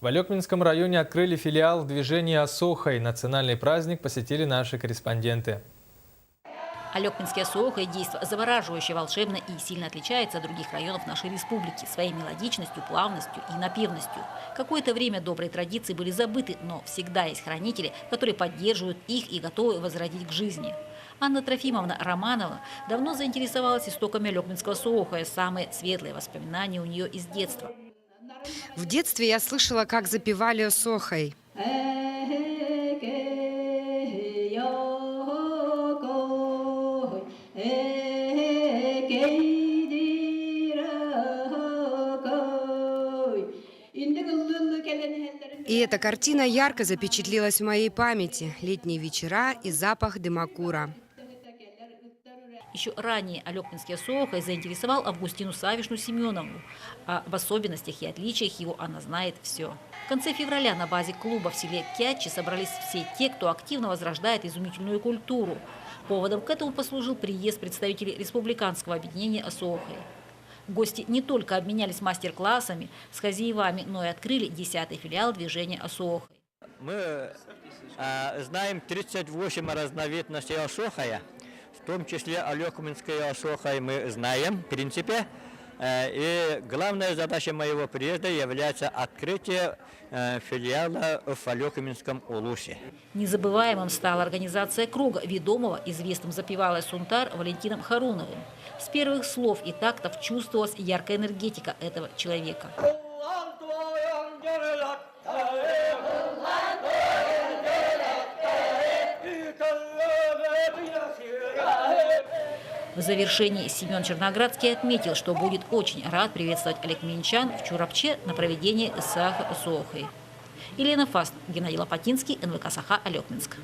В Алекминском районе открыли филиал движения «Осохой». Национальный праздник посетили наши корреспонденты. Алекминский Осохой – действо завораживающее, волшебное и сильно отличается от других районов нашей республики своей мелодичностью, плавностью и напевностью. Какое-то время добрые традиции были забыты, но всегда есть хранители, которые поддерживают их и готовы возродить к жизни. Анна Трофимовна Романова давно заинтересовалась истоками Алекминского Осохоя. Самые светлые воспоминания у нее из детства. В детстве я слышала, как запевали Осохой. И эта картина ярко запечатлелась в моей памяти. Летние вечера и запах дымокура. Еще ранее Алекминский Осохой заинтересовал Августину Савишну Семеновну. Об особенностях и отличиях его она знает все. В конце февраля на базе клуба в селе Кятчи собрались все те, кто активно возрождает изумительную культуру. Поводом к этому послужил приезд представителей Республиканского объединения Осохой. Гости не только обменялись мастер-классами с хозяевами, но и открыли 10-й филиал движения Осохой. Мы знаем 38 разновидностей Осохая, в том числе Алекминское Осохой мы знаем, в принципе. И главная задача моего приезда является открытие филиала в Алекминском Улусе. Незабываемым стала организация круга, ведомого известным запевалой Сунтар Валентином Харуновым. С первых слов и тактов чувствовалась яркая энергетика этого человека. В завершении Семен Черноградский отметил, что будет очень рад приветствовать алекминчан в Чурапче на проведение Исааха Осохой. Елена Фаст, Геннадий Лопатинский, НВК Саха, Алекминск.